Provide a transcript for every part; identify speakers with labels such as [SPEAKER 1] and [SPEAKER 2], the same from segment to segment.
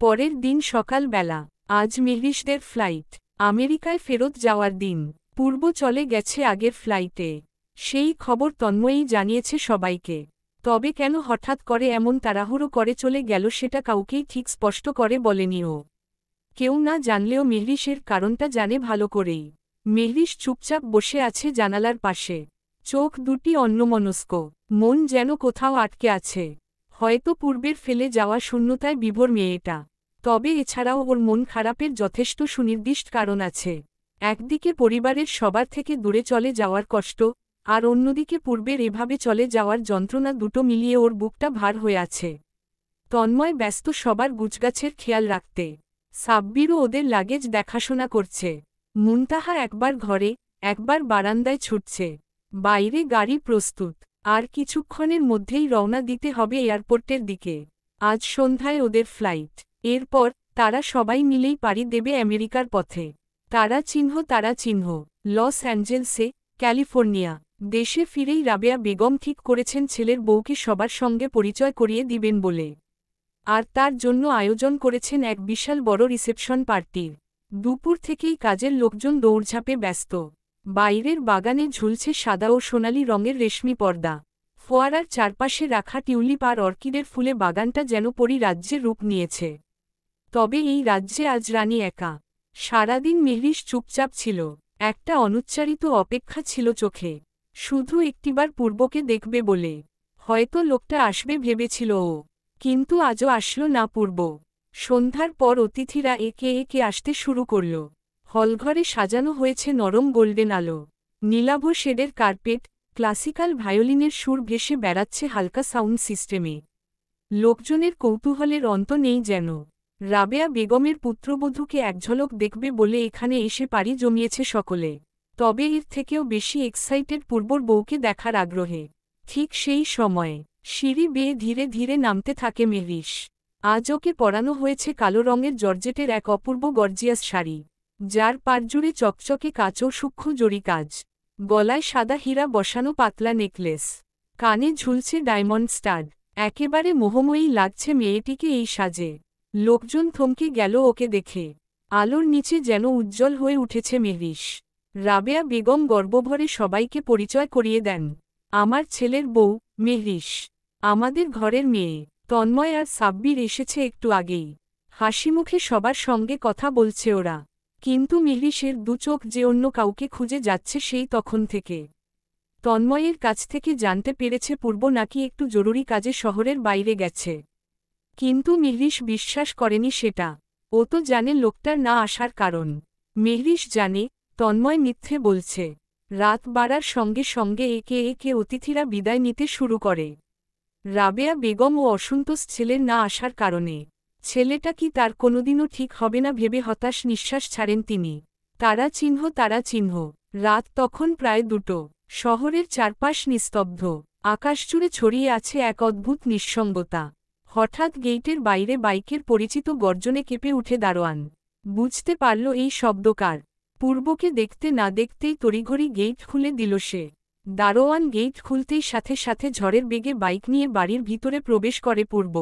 [SPEAKER 1] পরের দিন সকালবেলা। আজ মেহরিশদের ফ্লাইট। আমেরিকায় ফেরত যাওয়ার দিন। পূর্ব চলে গেছে আগের ফ্লাইটে। সেই খবর তন্ময়ী জানিয়েছে সবাইকে। তবে কেন হঠাৎ করে এমন তাড়াহুড়ো করে চলে গেল সেটা কাউকেই ঠিক স্পষ্ট করে বলেনি ও। কেউ না জানলেও মেহরিশের কারণটা জানে ভালো করেই। মেহরিশ চুপচাপ বসে আছে জানালার পাশে। চোখ দুটি অন্যমনস্ক। মন যেন কোথাও আটকে আছে। হয়তো পূর্বের ফেলে যাওয়া শূন্যতায় বিভোর মেয়েটা। তবে এছাড়াও ওর মন খারাপের যথেষ্ট সুনির্দিষ্ট কারণ আছে। একদিকে পরিবারের সবার থেকে দূরে চলে যাওয়ার কষ্ট, আর অন্যদিকে পূর্বের এভাবে চলে যাওয়ার যন্ত্রণা, দুটো মিলিয়ে ওর বুকটা ভার হয়ে আছে। তন্ময় ব্যস্ত সবার গুছগাছের খেয়াল রাখতে। সাব্বিরও ওদের লাগেজ দেখাশোনা করছে। মুনতাহা একবার ঘরে, একবার বারান্দায় ছুটছে। বাইরে গাড়ি প্রস্তুত। আর কিছুক্ষণের মধ্যেই রওনা দিতে হবে এয়ারপোর্টের দিকে। আজ সন্ধ্যায় ওদের ফ্লাইট। এরপর তারা সবাই মিলেই পাড়ি দেবে আমেরিকার পথে। তারা চিহ্ন লস অ্যাঞ্জেলসে, ক্যালিফোর্নিয়া। দেশে ফিরেই রাবেয়া বেগম ঠিক করেছেন ছেলের বউকে সবার সঙ্গে পরিচয় করিয়ে দিবেন বলে। আর তার জন্য আয়োজন করেছেন এক বিশাল বড় রিসেপশন পার্টির। দুপুর থেকেই কাজের লোকজন দৌড়ঝাঁপে ব্যস্ত। বাইরের বাগানে ঝুলছে সাদা ও সোনালি রঙের রেশমি পর্দা। ফোয়ারার চারপাশে রাখা টিউলিপ আর অর্কিডের ফুলে বাগানটা যেন পরিরাজ্যের রূপ নিয়েছে। তবে এই রাজ্যে আজ রানী একা। সারাদিন মেহরিশ চুপচাপ ছিল। একটা অনুচ্চারিত অপেক্ষা ছিল চোখে। শুধু একটিবার পূর্বকে দেখবে বলে। হয়তো লোকটা আসবে ভেবেছিল ও। কিন্তু আজও আসলো না পূর্ব। সন্ধ্যার পর অতিথিরা একে একে আসতে শুরু করল। হলঘরে সাজানো হয়েছে নরম গোল্ডেন আলো। নীলাভ শেডের কার্পেট, ক্লাসিক্যাল ভায়োলিনের সুর ভেসে বেড়াচ্ছে হালকা সাউন্ড সিস্টেমে। লোকজনের কৌতূহলের অন্ত নেই যেন। রাবেয়া বেগমের পুত্রবধূকে একঝলক দেখবে বলে এখানে এসে পাড়ি জমিয়েছে সকলে। তবে এর থেকেও বেশি এক্সাইটেড পূর্বর বউকে দেখার আগ্রহে। ঠিক সেই সময়ে সিঁড়ি বেয়ে ধীরে ধীরে নামতে থাকে মেহরিশ। আজ ওকে পরানো হয়েছে কালো রঙের জর্জেটের এক অপূর্ব গর্জিয়াস শাড়ি, যার পাড়জুড়ে চকচকে কাচ ও সূক্ষ্ম জরি কাজ। গলায় সাদা হীরা বসানো পাতলা নেকলেস। কানে ঝুলছে ডায়মন্ড স্টাড। একেবারে মোহময়ী লাগছে মেয়েটিকে এই সাজে। লোকজন থমকে গেল ওকে দেখে। আলোর নিচে যেন উজ্জ্বল হয়ে উঠেছে মেহরিশ। রাবেয়া বেগম গর্বভরে সবাইকে পরিচয় করিয়ে দেন। আমার ছেলের বউ, মেহরিশ। আমাদের ঘরের মেয়ে। তন্ময় আর সাব্বির এসেছে একটু আগেই। হাসিমুখে সবার সঙ্গে কথা বলছে ওরা। কিন্তু মেহরিশের দু চোখ যে অন্য কাউকে খুঁজে যাচ্ছে সেই তখন থেকে। তন্ময়ের কাছ থেকে জানতে পেরেছে পূর্ব নাকি একটু জরুরি কাজে শহরের বাইরে গেছে। কিন্তু মেহরিশ বিশ্বাস করেনি সেটা। ও তো জানে লোকটার না আসার কারণ। মেহরিশ জানে তন্ময় মিথ্যে বলছে। রাত বাড়ার সঙ্গে সঙ্গে একে একে অতিথিরা বিদায় নিতে শুরু করে। রাবেয়া বেগম ও অসন্তোষ ছেলের না আসার কারণে। ছেলেটা কি তার কোনোদিনও ঠিক হবে না ভেবে হতাশ নিঃশ্বাস ছাড়েন তিনি। তারা চিহ্ন। রাত তখন প্রায় 2টো। শহরের চারপাশ নিস্তব্ধ। আকাশজুড়ে ছড়িয়ে আছে এক অদ্ভুত নিঃসঙ্গতা। হঠাৎ গেইটের বাইরে বাইকের পরিচিত গর্জনে কেঁপে উঠে দারোয়ান। বুঝতে পারল এই শব্দ কার। পূর্বকে দেখতে না দেখতেই তড়িঘড়ি গেইট খুলে দিল সে। দারোয়ান গেইট খুলতেই সাথে সাথে ঝড়ের বেগে বাইক নিয়ে বাড়ির ভিতরে প্রবেশ করে পূর্ব।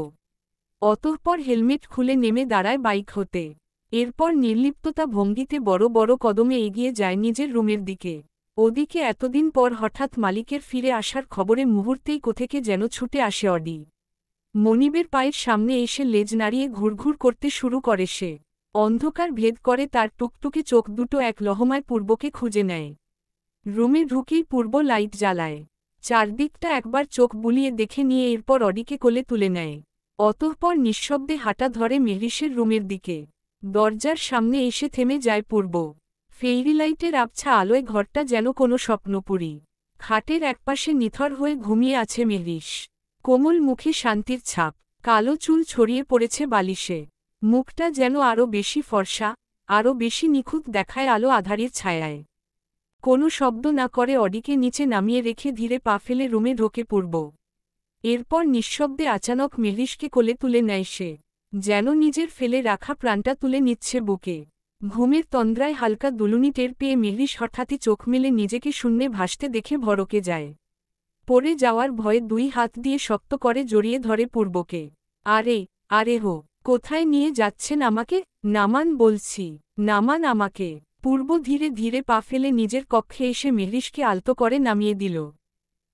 [SPEAKER 1] অতঃপর হেলমেট খুলে নেমে দাঁড়ায় বাইক হতে। এরপর নির্লিপ্ততা ভঙ্গিতে বড় বড় কদমে এগিয়ে যায় নিজের রুমের দিকে। ওদিকে এতদিন পর হঠাৎ মালিকের ফিরে আসার খবরে মুহূর্তেই কোথেকে যেন ছুটে আসে অডি। মনিবের পায়ের সামনে এসে লেজ নাড়িয়ে ঘুরঘুর করতে শুরু করে সে। অন্ধকার ভেদ করে তার টুকটুকে চোখ দুটো এক লহমায় পূর্বকে খুঁজে নেয়। রুমে ঢুকেই পূর্ব লাইট জ্বালায়। চারদিকটা একবার চোখ বুলিয়ে দেখে নিয়ে এরপর অডিকে কোলে তুলে নেয়। অতঃপর নিঃশব্দে হাঁটা ধরে মেহরিশের রুমের দিকে। দরজার সামনে এসে থেমে যায় পূর্ব। ফেইরিলাইটের আবছা আলোয় ঘরটা যেন কোনো স্বপ্নপুরী। খাটের একপাশে নিথর হয়ে ঘুমিয়ে আছে মেহরিশ। কোমল মুখে শান্তির ছাপ। কালো চুল ছড়িয়ে পড়েছে বালিশে। মুখটা যেন আরও বেশি ফর্সা, আরও বেশি নিখুঁত দেখায় আলো আধারের ছায়ায়। কোনো শব্দ না করে অডিকে নিচে নামিয়ে রেখে ধীরে পা ফেলে রুমে ঢোকে পূর্ব। এরপর নিঃশব্দে আচানক মেহরিশকে কোলে তুলে নেয় সে। যেন নিজের ফেলে রাখা প্রাণটা তুলে নিচ্ছে বুকে। ঘুমের তন্দ্রায় হালকা দুলুনি টের পেয়ে মেহরিশ হঠাৎই চোখ মেলে নিজেকে শূন্যে ভাসতে দেখে ভড়কে যায়। পড়ে যাওয়ার ভয়ে 2 হাত দিয়ে শক্ত করে জড়িয়ে ধরে পূর্বকে। আরে হো। কোথায় নিয়ে যাচ্ছেন আমাকে? নামান বলছি, নামান আমাকে। পূর্ব ধীরে ধীরে পা ফেলে নিজের কক্ষে এসে মেহরিশকে আলতো করে নামিয়ে দিল।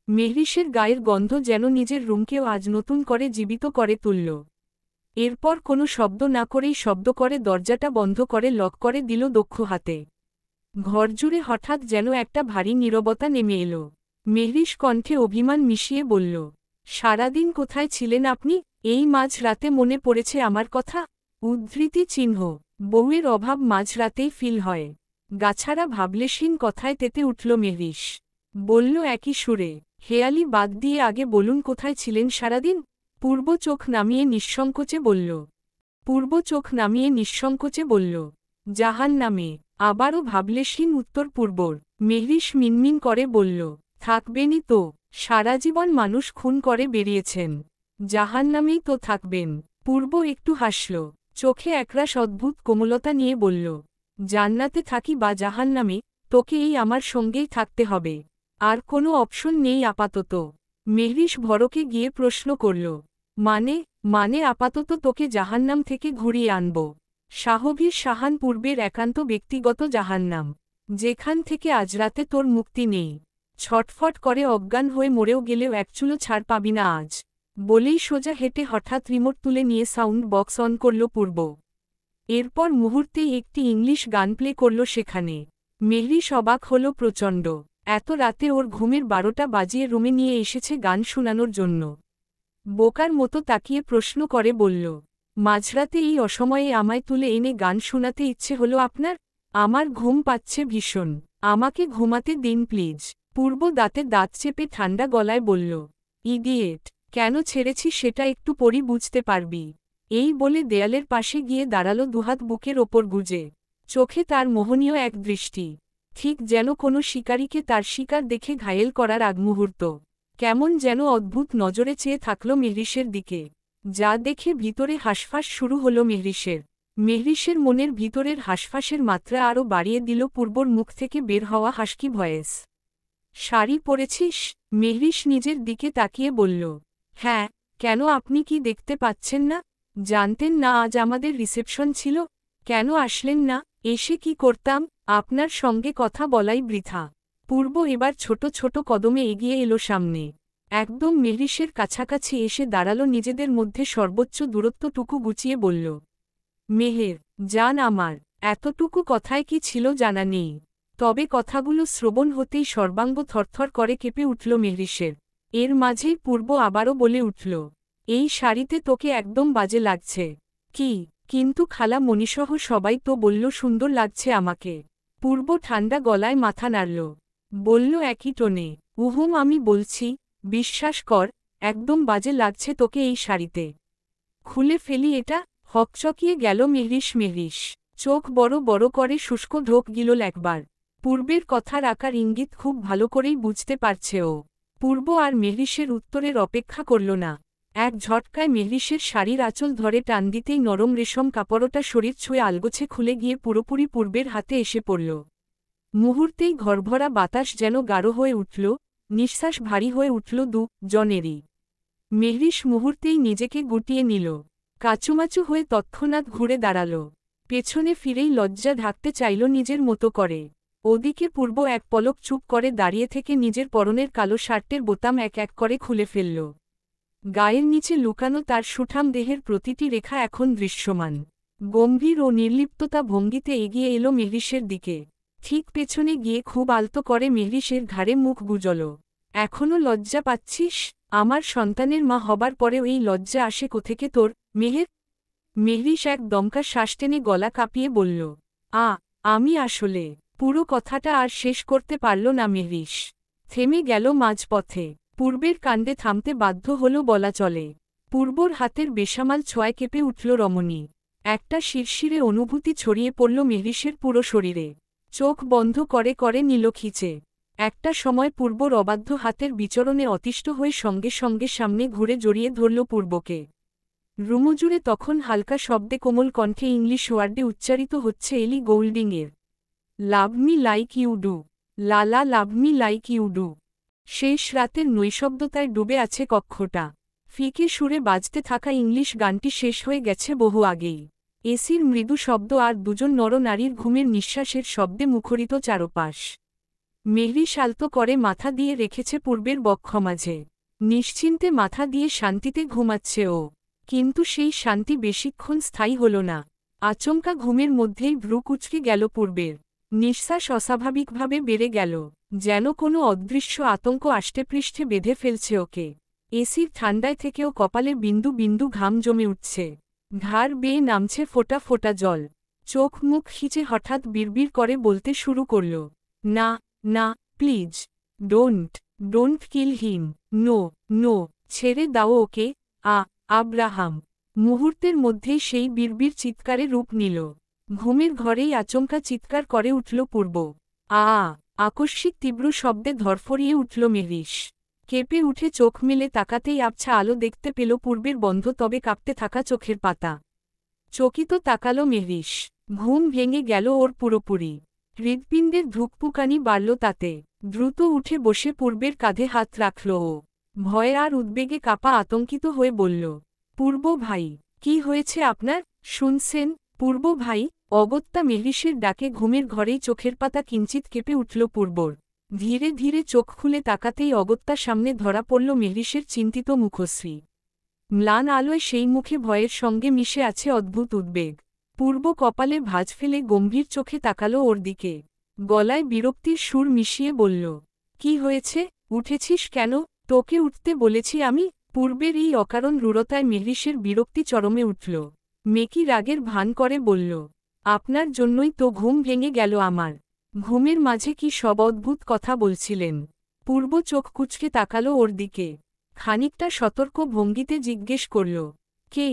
[SPEAKER 1] মেহরিশের গায়ের গন্ধ যেন নিজের রুমকেও আজ নতুন করে জীবিত করে তুলল। এরপর কোনো শব্দ না করেই শব্দ করে দরজাটা বন্ধ করে লক করে দিল দক্ষ হাতে। ঘরজুড়ে হঠাৎ যেন একটা ভারী নীরবতা নেমে এলো। মেহরিশ কণ্ঠে অভিমান মিশিয়ে বলল, সারাদিন কোথায় ছিলেন আপনি? এই মাঝ রাতে মনে পড়েছে আমার কথা? উদ্ধৃতি চিহ্ন। বউয়ের অভাব মাঝরাতেই ফিল হয়। গাছারা ভাবলেশহীন কথায় তেতে উঠল মেহরিশ। বলল একই সুরে, হেয়ালি বাদ দিয়ে আগে বলুন কোথায় ছিলেন সারাদিন? পূর্ব চোখ নামিয়ে নিঃসংকোচে বলল, জাহান্নামে। আবারও ভাবলেশহীন উত্তর পূর্বর। মেহরিশ মিনমিন করে বলল, থাকবেনই তো, সারাজীবন মানুষ খুন করে বেরিয়েছেন, জাহান্নামেই তো থাকবেন। পূর্ব একটু হাসল, চোখে একরাশ অদ্ভুত কোমলতা নিয়ে বলল, জান্নাতে থাকি বা জাহান্নামে, তোকে এই আমার সঙ্গেই থাকতে হবে, আর কোনো অপশন নেই আপাতত। মেহরিশ ভরকে গিয়ে প্রশ্ন করল, মানে আপাতত তোকে জাহান্নাম থেকে ঘুরিয়ে আনব? শাহবীর শাহান পূর্বের একান্ত ব্যক্তিগত জাহান্নাম, যেখান থেকে আজ রাতে তোর মুক্তি নেই। ছটফট করে অজ্ঞান হয়ে মরেও গেলেও একচুলো ছাড় পাবি না আজ, বলেই সোজা হেঁটে হঠাৎ রিমোট তুলে নিয়ে সাউন্ড বক্স অন করল পূর্ব। এরপর মুহূর্তেই একটি ইংলিশ গান প্লে করল সেখানে। মেহরিশ অবাক হল প্রচণ্ড। এত রাতে ওর ঘুমের 12টা বাজিয়ে রুমে নিয়ে এসেছে গান শোনানোর জন্য। বোকার মতো তাকিয়ে প্রশ্ন করে বলল, মাঝরাতে এই অসময়ে আমায় তুলে এনে গান শোনাতে ইচ্ছে হলো আপনার? আমার ঘুম পাচ্ছে ভীষণ, আমাকে ঘুমাতে দিন প্লিজ। পূর্ব দাঁতে দাঁত চেপে ঠান্ডা গলায় বলল, ইডিয়েট, কেন ছেড়েছি সেটা একটু পরই বুঝতে পারবি। এই বলে দেয়ালের পাশে গিয়ে দাঁড়ালো দুহাত বুকের ওপর গুজে। চোখে তার মোহনীয় এক দৃষ্টি, ঠিক যেন কোনো শিকারীকে তার শিকার দেখে ঘায়েল করার আগমুহূর্ত। কেমন যেন অদ্ভুত নজরে চেয়ে থাকল মেহরিশের দিকে, যা দেখে ভিতরে হাঁসফাঁস শুরু হলো মেহরিশের। মেহরিশের মনের ভিতরের হাঁসফাঁসের মাত্রা আরও বাড়িয়ে দিল পূর্বর মুখ থেকে বের হওয়া হাসকি ভয়েস। শাড়ি পরেছিস? মেহরিশ নিজের দিকে তাকিয়ে বলল, হ্যাঁ। কেন, আপনি কি দেখতে পাচ্ছেন না? জানতেন না আজ আমাদের রিসেপশন ছিল? কেন আসলেন না? এসে কি করতাম? আপনার সঙ্গে কথা বলাই বৃথা। পূর্ব এবার ছোট ছোট কদমে এগিয়ে এলো সামনে। একদম মেহরিশের কাছাকাছি এসে দাঁড়ালো, নিজেদের মধ্যে সর্বোচ্চ দূরত্বটুকু গুছিয়ে বলল, মেহের জান আমার, এতটুকু কথায় কি ছিল জানা নেই। তবে কথাগুলো শ্রবণ হতেই সর্বাঙ্গ থরথর করে কেঁপে উঠল মেহরিশের। এর মাঝেই পূর্ব আবারও বলে উঠল, এই শাড়িতে তোকে একদম বাজে লাগছে। কি? কিন্তু খালা মণিসহ সবাই তো বলল সুন্দর লাগছে আমাকে। পূর্ব ঠান্ডা গলায় মাথা নাড়ল, বলল একই টোনে, উহুম আমি বলছি, বিশ্বাস কর, একদম বাজে লাগছে তোকে এই শাড়িতে। খুলে ফেলি এটা? হকচকিয়ে গেল মেহরিশ। চোখ বড় বড় করে শুষ্ক ঢোক গিলল একবার। পূর্বের কথার আকার ইঙ্গিত খুব ভালো করেই বুঝতে পারছে ও। পূর্ব আর মেহরিশের উত্তরের অপেক্ষা করল না। এক ঝটকায় মেহরিশের শাড়ির আঁচল ধরে টান দিতেই নরম রেশম কাপড়টা শরীর ছুঁয়ে আলগোছে খুলে গিয়ে পুরোপুরি পূর্বের হাতে এসে পড়ল। মুহূর্তেই ঘরভরা বাতাস যেন গাঢ় হয়ে উঠল, নিঃশ্বাস ভারী হয়ে উঠল জনেরই। মেহরিশ মুহূর্তেই নিজেকে গুটিয়ে নিল, কাচুমাচু হয়ে তৎক্ষণাৎ ঘুরে দাঁড়াল। পেছনে ফিরেই লজ্জা ঢাকতে চাইল নিজের মতো করে। ওদিকে পূর্ব এক পলক চুপ করে দাঁড়িয়ে থেকে নিজের পরনের কালো শার্টের বোতাম এক এক করে খুলে ফেলল। গায়ের নিচে লুকানো তার সুঠাম দেহের প্রতিটি রেখা এখন দৃশ্যমান। গম্ভীর ও নির্লিপ্ততা ভঙ্গিতে এগিয়ে এলো মেহরিশের দিকে। ঠিক পেছনে গিয়ে খুব আলতো করে মেহরিশের ঘাড়ে মুখ গুজল। এখনো লজ্জা পাচ্ছিস? আমার সন্তানের মা হবার পরেও এই লজ্জা আসে কোথেকে তোর, মেহের? মেহরিশ এক দমকা শ্বাস টেনে গলা কাঁপিয়ে বলল, আমি আসলে। পুরো কথাটা আর শেষ করতে পারল না মেহরিশ। থেমে গেল মাঝপথে। পূর্বের কাণ্ডে থামতে বাধ্য হল বলা চলে। পূর্বর হাতের বেসামাল ছোঁয়ায় কেঁপে উঠল রমণী। একটা শিরশিরে অনুভূতি ছড়িয়ে পড়ল মেহরিশের পুরো শরীরে। চোখ বন্ধ করে করে নিল খিচে। একটা সময় পূর্বর অবাধ্য হাতের বিচরণে অতিষ্ঠ হয়ে সঙ্গে সঙ্গে সামনে ঘুরে জড়িয়ে ধরল পূর্বকে। রুমজুড়ে তখন হালকা শব্দে কোমল কণ্ঠে ইংলিশ ওয়ার্ডে উচ্চারিত হচ্ছে এলি গোল্ডিংয়ের, love me like you do, la la love me like you do. শেষ রাতের নৈশব্দতায় ডুবে আছে কক্ষটা। ফিকে সুরে বাজতে থাকা ইংলিশ গানটি শেষ হয়ে গেছে বহু আগেই। এসির মৃদু শব্দ আর দুজন নরনারীর ঘুমের নিঃশ্বাসের শব্দে মুখরিত চারপাশ। মেহরিশ আলতো করে মাথা দিয়ে রেখেছে পূর্বের বক্ষ মাঝে। নিশ্চিন্তে মাথা দিয়ে শান্তিতে ঘুমাচ্ছে ও। কিন্তু সেই শান্তি বেশিক্ষণ স্থায়ী হল না। আচমকা ঘুমের মধ্যেই ভ্রু কুঁচকে গেল পূর্বের। নিঃশ্বাস অস্বাভাবিকভাবে বেড়ে গেল, যেন কোনো অদৃশ্য আতঙ্ক আষ্টেপৃষ্ঠে বেঁধে ফেলছে ওকে। এসির ঠান্ডায় থেকেও কপালে বিন্দু বিন্দু ঘাম জমে উঠছে। ঘাড় বেয়ে নামছে ফোঁটা ফোঁটা জল। চোখ মুখ খিচে হঠাৎ বিড়বিড় করে বলতে শুরু করল, না না, please don't kill him, no no, ছেড়ে দাও ওকে। আব্রাহাম। মুহূর্তের মধ্যেই সেই বিড়বিড় চিৎকারে রূপ নিল। ঘুমের ঘরেই আচমকা চিৎকার করে উঠল পূর্ব। আকস্মিক তীব্র শব্দে ধরফরিয়ে উঠল মেহরিশ। কেঁপে উঠে চোখ মেলে তাকাতেই আবছা আলো দেখতে পেল পূর্বের বন্ধ তবে কাঁপতে থাকা চোখের পাতা। চকিত তাকালো মেহরিশ। ঘুম ভেঙে গেল ওর পুরোপুরি। হৃৎপিণ্ডের ধুকপুকানি বাড়ল তাতে। দ্রুত উঠে বসে পূর্বের কাঁধে হাত রাখল ও। ভয়ে আর উদ্বেগে কাঁপা আতঙ্কিত হয়ে বলল, পূর্ব ভাই, কি হয়েছে আপনার? শুনছেন পূর্ব ভাই? অগত্যা মেহরিশের ডাকে ঘুমের ঘরেই চোখের পাতা কিঞ্চিত কেঁপে উঠল পূর্বর। ধীরে ধীরে চোখ খুলে তাকাতেই অগত্যা সামনে ধরা পড়ল মেহরিশের চিন্তিত মুখশ্রী। ম্লান আলোয় সেই মুখে ভয়ের সঙ্গে মিশে আছে অদ্ভুত উদ্বেগ। পূর্ব কপালে ভাঁজ ফেলে গম্ভীর চোখে তাকালো ওর দিকে। গলায় বিরক্তির সুর মিশিয়ে বলল, কি হয়েছে? উঠেছিস কেন? তোকে উঠতে বলেছি আমি? পূর্বের এই অকারণ রূঢ়তায় মেহরিশের বিরক্তি চরমে উঠল। মেকি রাগের ভান করে বলল, আপনার জন্যই তো ঘুম ভেঙে গেল আমার। ঘুমের মাঝে কি সব অদ্ভুত কথা বলছিলেন? পূর্ব চোখ কুঁচকে তাকালো ওর দিকে। খানিকটা সতর্ক ভঙ্গিতে জিজ্ঞেস করল, কে?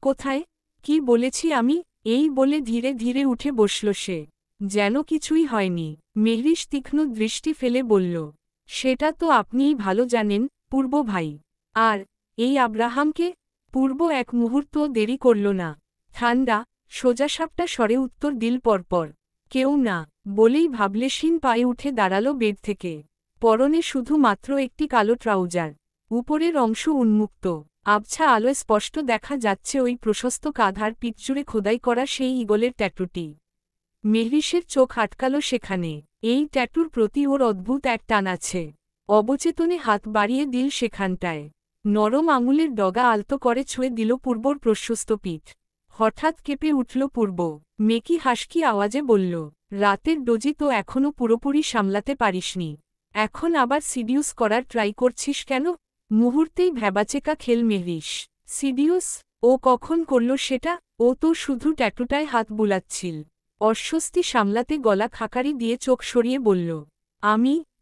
[SPEAKER 1] কোথায়? কি বলেছি আমি? এই বলে ধীরে ধীরে উঠে বসল সে, যেন কিছুই হয়নি। মেহরিশ তীক্ষ্ণ দৃষ্টি ফেলে বলল, সেটা তো আপনিই ভালো জানেন পূর্ব ভাই। আর এই আব্রাহামকে? পূর্ব এক মুহূর্তও দেরি করল না। ঠান্ডা সোজাসাপটা স্বরে উত্তর দিল পরপর, কেউ না। বলেই ভাবলেশীন পায়ে উঠে দাঁড়ালো বেড থেকে। পরনে শুধু মাত্র একটি কালো ট্রাউজার। উপরের অংশ উন্মুক্ত। আবছা আলোয় স্পষ্ট দেখা যাচ্ছে ওই প্রশস্ত কাঁধার পিঠজুড়ে খোদাই করা সেই ঈগলের ট্যাটুটি। মেহরিশের চোখ আটকালো সেখানে। এই ট্যাটুর প্রতি ওর অদ্ভুত এক টান আছে। অবচেতনে হাত বাড়িয়ে দিল সেখানটায়। নরম আঙুলের ডগা আলতো করে ছুঁয়ে দিল পূর্বর প্রশস্ত পিঠ। হঠাৎ কেঁপে উঠল পূর্ব। মেকি হাসকি আওয়াজে বলল, রাতের ডোজি তো এখনও পুরোপুরি সামলাতে পারিসনি। এখন আবার সিডিউস করার ট্রাই করছিস কেন? মুহূর্তেই ভ্যাবাচেকা খেল মেহরিশ। সিডিউস? ও কখন করল সেটা? ও তো শুধু ট্যাটুটায় হাত বুলাচ্ছিল। অস্বস্তি সামলাতে গলা খাকারি দিয়ে চোখ সরিয়ে বলল,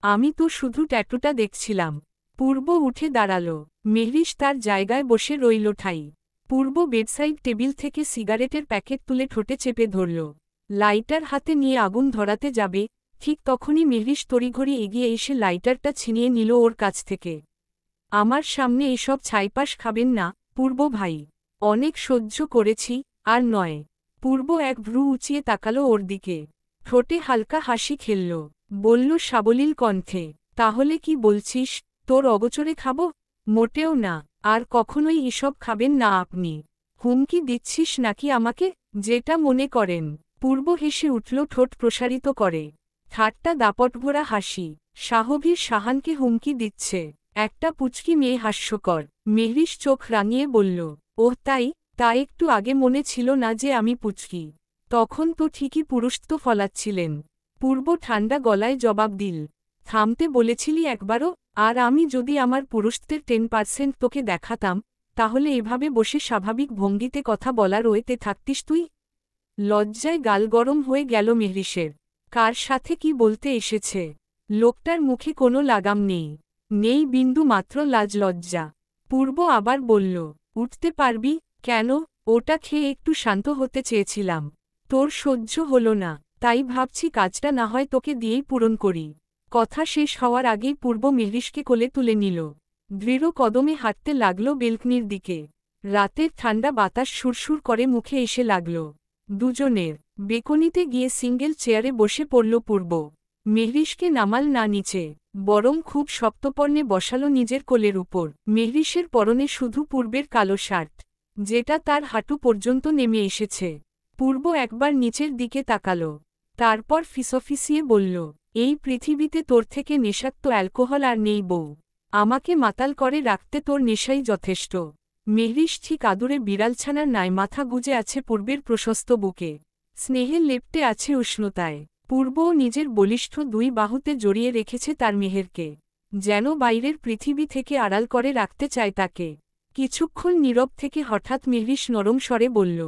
[SPEAKER 1] আমি তো শুধু ট্যাটুটা দেখছিলাম। পূর্ব উঠে দাঁড়াল। মেহরিশ তার জায়গায় বসে রইল ঠাই। পূর্ব বেডসাইড টেবিল থেকে সিগারেটের প্যাকেট তুলে ঠোঁটে চেপে ধরল। লাইটার হাতে নিয়ে আগুন ধরাতে যাবে, ঠিক তখনই মেহরিশ তড়িঘড়ি এগিয়ে এসে লাইটারটা ছিনিয়ে নিল ওর কাছ থেকে। আমার সামনে এসব ছাইপাশ খাবেন না পূর্ব ভাই। অনেক সহ্য করেছি, আর নয়। পূর্ব এক ভ্রু উঁচিয়ে তাকালো ওর দিকে। ঠোঁটে হালকা হাসি খেলল। বলল সাবলীল কণ্ঠে, তাহলে কি বলছিস? তোর অগোচরে খাবো? মোটেও না। আর কখনোই এসব খাবেন না আপনি। হুমকি দিচ্ছিস নাকি আমাকে? যেটা মনে করেন। পূর্ব হেসে উঠল ঠোঁট প্রসারিত করে। ঠাট্টা দাপটভরা হাসি। সাহবীর সাহানকে হুমকি দিচ্ছে? একটা পুচকি মেয়ে হাস্যকর। মেহরিশ চোখ রাঙিয়ে বলল, ওহ তা একটু আগে মনে ছিল না যে আমি পুচকি? তখন তো ঠিকই পুরুষত্ব ফলাচ্ছিলেন। পূর্ব ঠান্ডা গলায় জবাব দিল, থামতে বলেছিলি একবারও? আর আমি যদি আমার পুরুষত্বের 10% তোকে দেখাতাম, তাহলে এভাবে বসে স্বাভাবিক ভঙ্গিতে কথা বলার ওয়েতে থাকতিস তুই? লজ্জায় গাল গরম হয়ে গেল মেহরিশের। কার সাথে কি বলতে এসেছে? লোকটার মুখে কোনো লাগাম নেই বিন্দু মাত্র লাজ লজ্জা। পূর্ব আবার বলল, উঠতে পারবি? কেন? ওটা খেয়ে একটু শান্ত হতে চেয়েছিলাম। তোর সহ্য হলো না, তাই ভাবছি কাজটা না হয় তোকে দিয়েই পূরণ করি। কথা শেষ হওয়ার আগেই পূর্ব মেহরিশকে কোলে তুলে নিল। দৃঢ় কদমে হাঁটতে লাগল বেলকনির দিকে। রাতের ঠান্ডা বাতাস সুরসুর করে মুখে এসে লাগল দুজনের। বেকনিতে গিয়ে সিঙ্গেল চেয়ারে বসে পড়ল পূর্ব। মেহরিশকে নামাল না নিচে। বরং খুব শক্তপর্ণে বসালো নিজের কোলের উপর। মেহরিশের পরনে শুধু পূর্বের কালো শার্ট, যেটা তার হাঁটু পর্যন্ত নেমে এসেছে। পূর্ব একবার নিচের দিকে তাকালো, তারপর ফিসফিসিয়ে বলল, এই পৃথিবীতে তোর থেকে নেশাক্ত অ্যালকোহল আর নেই বউ। আমাকে মাতাল করে রাখতে তোর নেশাই যথেষ্ট। মেহরিশ ঠিক আদুরে বিড়ালছানার ন্যায় মাথা গুজে আছে পূর্বের প্রশস্ত বুকে। স্নেহে লেপ্টে আছে উষ্ণতায়। পূর্বও নিজের বলিষ্ঠ দুই বাহুতে জড়িয়ে রেখেছে তার মেহেরকে, যেন বাইরের পৃথিবী থেকে আড়াল করে রাখতে চায় তাকে। কিছুক্ষণ নীরব থেকে হঠাৎ মেহরিশ নরম স্বরে বলল,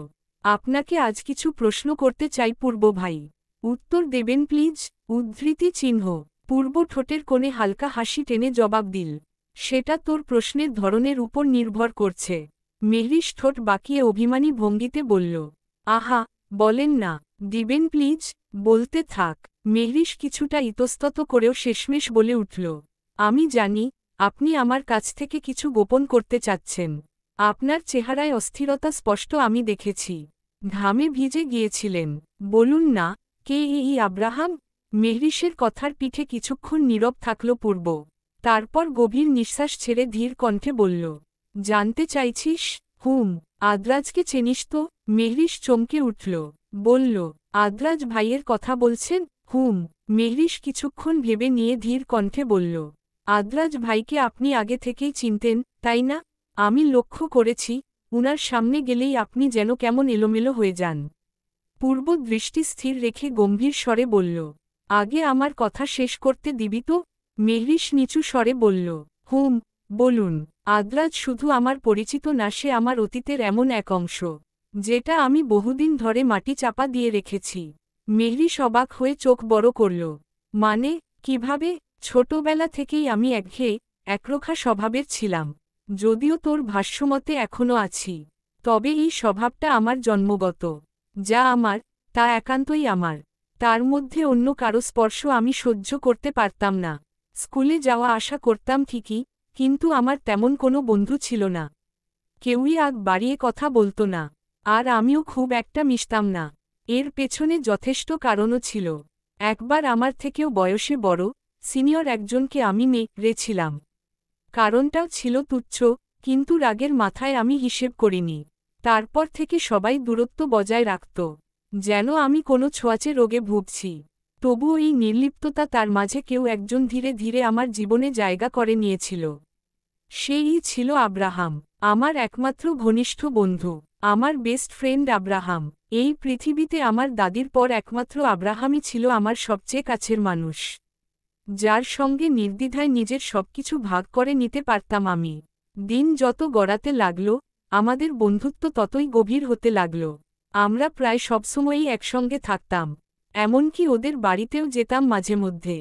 [SPEAKER 1] আপনাকে আজ কিছু প্রশ্ন করতে চাই পূর্ব ভাই। উত্তর দেবেন প্লিজ? উদ্ধৃতি চিহ্ন। পূর্ব ঠোঁটের কোণে হালকা হাসি টেনে জবাব দিল, সেটা তোর প্রশ্নের ধরনের উপর নির্ভর করছে। মেহরিশ ঠোঁট বাঁকিয়ে অভিমানী ভঙ্গিতে বলল, আহা, বলেন না। দিবেন প্লিজ? বলতে থাক। মেহরিশ কিছুটা ইতস্তত করেও শেষমেশ বলে উঠল, আমি জানি আপনি আমার কাছ থেকে কিছু গোপন করতে চাচ্ছেন। আপনার চেহারায় অস্থিরতা স্পষ্ট আমি দেখেছি। ঘামে ভিজে গিয়েছিলেন। বলুন না, কে এই আব্রাহাম? মেহরিশের কথার পিঠে কিছুক্ষণ নীরব থাকল পূর্ব, তারপর গভীর নিঃশ্বাস ছেড়ে ধীর কণ্ঠে বলল, জানতে চাইছিস? হুম। আদ্রাজকে চেনিস তো? মেহরিশ চমকে উঠল, বলল, আদ্রাজ ভাইয়ের কথা বলছেন? হুম। মেহরিশ কিছুক্ষণ ভেবে নিয়ে ধীর কণ্ঠে বলল, আদ্রাজ ভাইকে আপনি আগে থেকেই চিনতেন, তাই না? আমি লক্ষ্য করেছি, উনার সামনে গেলেই আপনি যেন কেমন এলোমেলো হয়ে যান। পূর্ব দৃষ্টি স্থির রেখে গম্ভীর স্বরে বলল, আগে আমার কথা শেষ করতে দিবি তো? মেহরিশ নিচু স্বরে বলল, হুম, বলুন। আদ্রাজ শুধু আমার পরিচিত না, সে আমার অতীতের এমন এক অংশ, যেটা আমি বহুদিন ধরে মাটি চাপা দিয়ে রেখেছি। মেহরিশ অবাক হয়ে চোখ বড় করল, মানে, কিভাবে? ছোটবেলা থেকেই আমি একঘেয়ে, একরোখা স্বভাবের ছিলাম। যদিও তোর ভাষ্যমতে এখনও আছি, তবে এই স্বভাবটা আমার জন্মগত। যা আমার, তা একান্তই আমার। তার মধ্যে অন্য কারো স্পর্শ আমি সহ্য করতে পারতাম না। স্কুলে যাওয়া আসা করতাম ঠিকই, কিন্তু আমার তেমন কোনো বন্ধু ছিল না। কেউই আগ বাড়িয়ে কথা বলতো না, আর আমিও খুব একটা মিশতাম না। এর পেছনে যথেষ্ট কারণও ছিল। একবার আমার থেকেও বয়সে বড়, সিনিয়র একজনকে আমি মেরেছিলাম। কারণটাও ছিল তুচ্ছ, কিন্তু রাগের মাথায় আমি হিসেব করিনি। তারপর থেকে সবাই দূরত্ব বজায় রাখত, যেন আমি কোনো ছোঁয়াচে রোগে ভুগছি। তবুও এই নির্লিপ্ততা, তার মাঝে কেউ একজন ধীরে ধীরে আমার জীবনে জায়গা করে নিয়েছিল। সেই ছিল আব্রাহাম, আমার একমাত্র ঘনিষ্ঠ বন্ধু, আমার বেস্ট ফ্রেন্ড আব্রাহাম। এই পৃথিবীতে আমার দাদির পর একমাত্র আব্রাহামই ছিল আমার সবচেয়ে কাছের মানুষ, যার সঙ্গে নির্দ্বিধায় নিজের সবকিছু ভাগ করে নিতে পারতাম আমি। দিন যত গড়াতে লাগল, আমাদের বন্ধুত্ব ততই গভীর হতে লাগল। আমরা প্রায় সবসময়ই একসঙ্গে থাকতাম, এমনকি ওদের বাড়িতেও যেতাম মাঝে মধ্যে।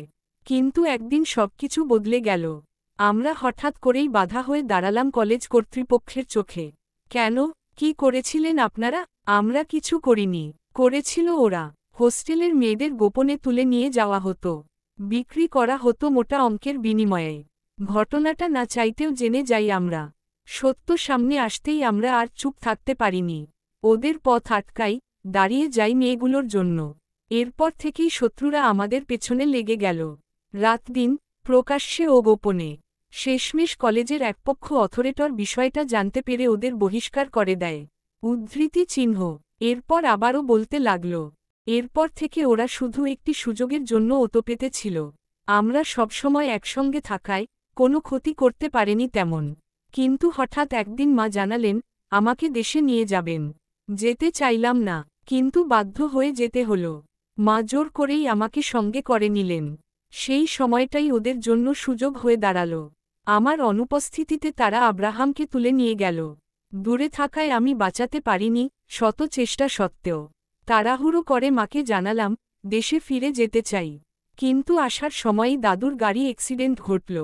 [SPEAKER 1] কিন্তু একদিন সবকিছু বদলে গেল। আমরা হঠাৎ করেই বাধা হয়ে দাঁড়ালাম কলেজ কর্তৃপক্ষের চোখে। কেন? কি করেছিলেন আপনারা? আমরা কিছু করিনি, করেছিল ওরা। হোস্টেলের মেয়েদের গোপনে তুলে নিয়ে যাওয়া হতো, বিক্রি করা হতো মোটা অঙ্কের বিনিময়ে। ঘটনাটা না চাইতেও জেনে যাই আমরা। সত্য সামনে আসতেই আমরা আর চুপ থাকতে পারিনি। ওদের পথ আটকাই, দাঁড়িয়ে যাই মেয়েগুলোর জন্য। এরপর থেকেই শত্রুরা আমাদের পেছনে লেগে গেল, রাত দিন, প্রকাশ্যে ও গোপনে। শেষমেশ কলেজের একপক্ষ অথরিটর বিষয়টা জানতে পেরে ওদের বহিষ্কার করে দেয়। উদ্ধৃতি চিহ্ন। এরপর আবারও বলতে লাগল, এরপর থেকে ওরা শুধু একটি সুযোগের জন্য ওতপেতে ছিল। আমরা সবসময় একসঙ্গে থাকায় কোনো ক্ষতি করতে পারেনি তেমন। কিন্তু হঠাৎ একদিন মা জানালেন, আমাকে দেশে নিয়ে যাবেন। যেতে চাইলাম না, কিন্তু বাধ্য হয়ে যেতে হলো। মা জোর করেই আমাকে সঙ্গে করে নিলেন। সেই সময়টাই ওদের জন্য সুযোগ হয়ে দাঁড়াল। আমার অনুপস্থিতিতে তারা আব্রাহামকে তুলে নিয়ে গেল। দূরে থাকায় আমি বাঁচাতে পারিনি, শত চেষ্টা সত্ত্বেও। তাড়াহুড়ো করে মাকে জানালাম, দেশে ফিরে যেতে চাই। কিন্তু আসার সময়ই দাদুর গাড়ি অ্যাক্সিডেন্ট ঘটল।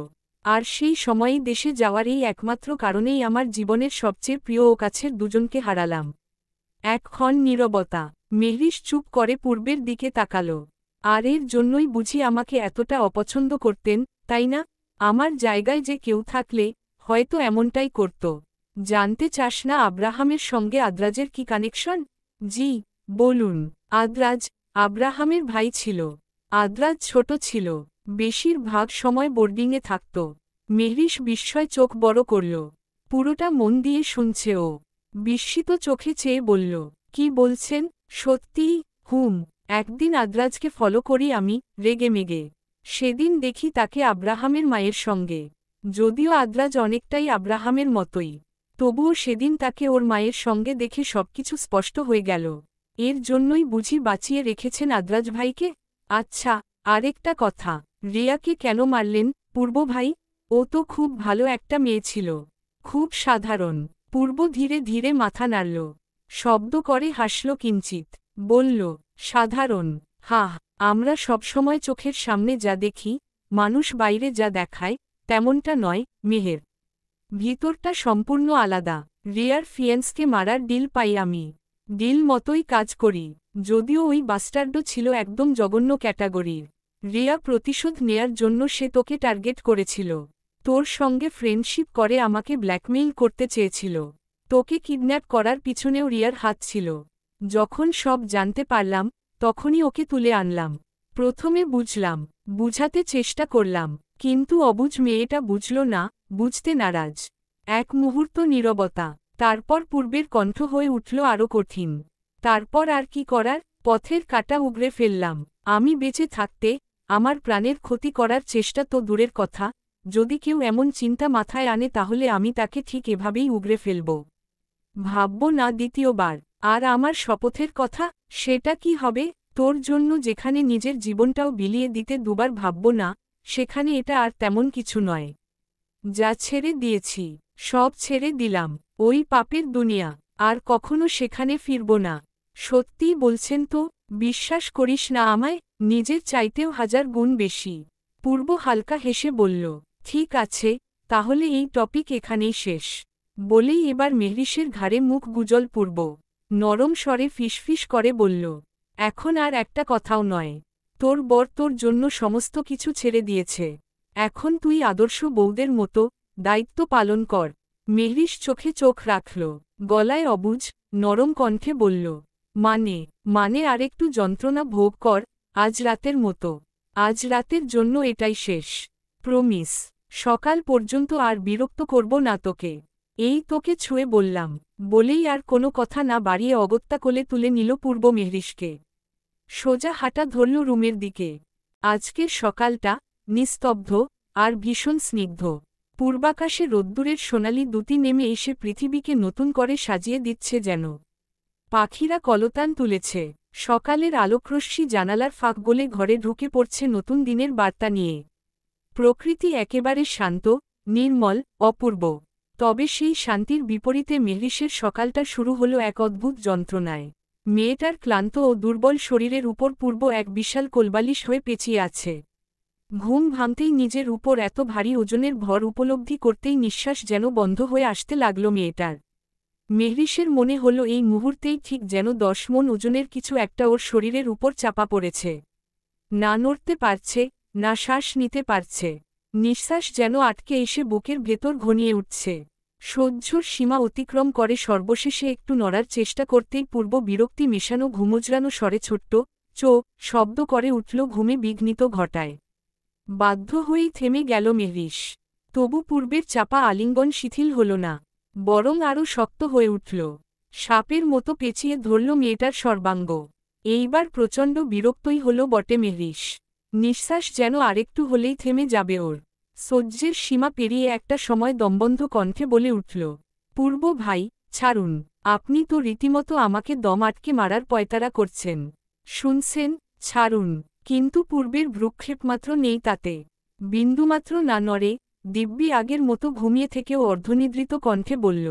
[SPEAKER 1] আর সেই সময়ই দেশে যাওয়ার এই একমাত্র কারণেই আমার জীবনের সবচেয়ে প্রিয় ও কাছের দুজনকে হারালাম। এক ক্ষণ নীরবতা। মেহরিশ চুপ করে পূর্বের দিকে তাকাল। আর এর জন্যই বুঝি আমাকে এতটা অপছন্দ করতেন, তাই না? আমার জায়গায় যে কেউ থাকলে হয়তো এমনটাই করত। জানতে চাস না আব্রাহামের সঙ্গে আদ্রাজের কি কানেকশন? জি, বলুন। আদ্রাজ আব্রাহামের ভাই ছিল। আদ্রাজ ছোট ছিল, বেশিরভাগ সময় বোর্ডিংয়ে থাকত। মেহরিশ বিস্ময় চোখ বড় করল। পুরোটা মন দিয়ে শুনছে ও। বিস্মিত চোখে চেয়ে বলল, কি বলছেন? সত্যিই? একদিন আদ্রাজকে ফলো করি আমি, রেগেমেগে। সেদিন দেখি তাকে আব্রাহামের মায়ের সঙ্গে। যদিও আদ্রাজ অনেকটাই আব্রাহামের মতোই, তবুও সেদিন তাকে ওর মায়ের সঙ্গে দেখে সবকিছু স্পষ্ট হয়ে গেল। এর জন্যই বুঝি বাঁচিয়ে রেখেছেন আদ্রাজ ভাইকে? আচ্ছা, আরেকটা কথা, রিয়াকে কেন মারলেন, পূর্ব ভাই? ও তো খুব ভালো একটা মেয়ে ছিল। খুব সাধারণ। পূর্ব ধীরে ধীরে মাথা নাড়ল। শব্দ করে হাসল কিঞ্চিত। বলল, সাধারণ? হাহ, আমরা সবসময় চোখের সামনে যা দেখি, মানুষ বাইরে যা দেখায়, তেমনটা নয়, মেহের। ভিতরটা সম্পূর্ণ আলাদা। রিয়ার ফিয়েন্সকে মারার ডিল পাই আমি। ডিল মতোই কাজ করি। যদিও ওই বাস্টার্ডও ছিল একদম জঘন্য ক্যাটাগরির। রিয়া প্রতিশোধ নেয়ার জন্য সে তোকে টার্গেট করেছিল। তোর সঙ্গে ফ্রেন্ডশিপ করে আমাকে ব্ল্যাকমেইল করতে চেয়েছিল। তোকে কিডন্যাপ করার পিছনেও রিয়ার হাত ছিল। যখন সব জানতে পারলাম, তখনই ওকে তুলে আনলাম। প্রথমে বুঝলাম, বুঝাতে চেষ্টা করলাম, কিন্তু অবুঝ মেয়েটা বুঝল না, বুঝতে নারাজ। এক মুহূর্ত নীরবতা, তারপর পূর্বের কণ্ঠ হয়ে উঠল আরও কঠিন। তারপর আর কি করার? পথের কাঁটা উগরে ফেললাম। আমি বেঁচে থাকতে, আমার প্রাণের ক্ষতি করার চেষ্টা তো দূরের কথা, যদি কেউ এমন চিন্তা মাথায় আনে তাহলে আমি তাকে ঠিক এভাবেই উগরে ফেলব। ভাবব না দ্বিতীয়বার। আর আমার শপথের কথা, সেটা কি হবে? তোর জন্য যেখানে নিজের জীবনটাও বিলিয়ে দিতে দুবার ভাবব না, সেখানে এটা আর তেমন কিছু নয়। যা ছেড়ে দিয়েছি, সব ছেড়ে দিলাম। ওই পাপের দুনিয়া, আর কখনো সেখানে ফিরব না। সত্যি বলছেন তো? বিশ্বাস করিস না আমায়? নিজের চাইতেও 1000 গুণ বেশি। পূর্ব হালকা হেসে বলল, ঠিক আছে, তাহলে এই টপিক এখানেই শেষ। বলেই এবার মেহরিশের ঘাড়ে মুখ গুজল পূর্ব। নরম স্বরে ফিসফিস করে বলল, এখন আর একটা কথাও নয়। তোর বর তোর জন্য সমস্ত কিছু ছেড়ে দিয়েছে। এখন তুই আদর্শ বউদের মতো দায়িত্ব পালন কর। মেহরিশ চোখে চোখ রাখল, গলায় অবুঝ, নরম কণ্ঠে বলল, মানে আরেকটু যন্ত্রণা ভোগ কর, আজ রাতের মতো। আজ রাতের জন্য এটাই শেষ। প্রমিস। সকাল পর্যন্ত আর বিরক্ত করব না তোকে। এই তোকে ছুঁয়ে বললাম। বলেই আর কোনো কথা না বাড়িয়ে অগত্যা কোলে তুলে নিল পূর্ব মেহরিশকে। সোজা হাঁটা ধরল রুমের দিকে। আজকের সকালটা নিস্তব্ধ আর ভীষণ স্নিগ্ধ। পূর্বাকাশে রোদ্দুরের সোনালি দুটি নেমে এসে পৃথিবীকে নতুন করে সাজিয়ে দিচ্ছে যেন। পাখিরা কলতান তুলেছে। সকালের আলোকরশ্মি জানালার ফাঁক গলে ঘরে ঢুকে পড়ছে নতুন দিনের বার্তা নিয়ে। প্রকৃতি একেবারে শান্ত, নির্মল, অপূর্ব। তবে সেই শান্তির বিপরীতে মেহরিশের সকালটা শুরু হলো এক অদ্ভুত যন্ত্রণায়। মেয়েটার ক্লান্ত ও দুর্বল শরীরের উপর পূর্ব এক বিশাল কোলবালিশ হয়ে পেঁচিয়ে আছে। ঘুম ভাঙতেই নিজের উপর এত ভারী ওজনের ভর উপলব্ধি করতেই নিঃশ্বাস যেন বন্ধ হয়ে আসতে লাগল মেয়েটার। মেহরিশের মনে হল এই মুহূর্তেই ঠিক যেন 10 মণ ওজনের কিছু একটা ওর শরীরের উপর চাপা পড়েছে। না নড়তে পারছে, না শ্বাস নিতে পারছে। নিঃশ্বাস যেন আটকে এসে বুকের ভেতর ঘনিয়ে উঠছে। সহ্যর সীমা অতিক্রম করে সর্বশেষে একটু নড়ার চেষ্টা করতেই পূর্ব বিরক্তি মেশানো ঘুমোজরানো স্বরে ছোট্ট শব্দ করে উঠল ঘুমে বিঘ্নিত ঘটায়। বাধ্য হয়েই থেমে গেল মেহরিশ। তবু পূর্বের চাপা আলিঙ্গন শিথিল হল না, বরং আরও শক্ত হয়ে উঠল। সাপের মতো পেঁচিয়ে ধরল মেয়েটার সর্বাঙ্গ। এইবার প্রচণ্ড বিরক্তই হল বটে মেহরিশ। নিঃশ্বাস যেন আরেকটু হলেই থেমে যাবে ওর। সহ্যের সীমা পেরিয়ে একটা সময় দমবন্ধ কণ্ঠে বলে উঠল, পূর্ব ভাই, ছাড়ুন। আপনি তো রীতিমতো আমাকে দম আটকে মারার পয়তারা করছেন। শুনছেন? ছাড়ুন। কিন্তু পূর্বের ভ্রুক্ষেপমাত্র নেই তাতে। বিন্দুমাত্র না নড়ে, দিব্যি আগের মতো ঘুমিয়ে থেকেও অর্ধনিদ্রিত কণ্ঠে বলল,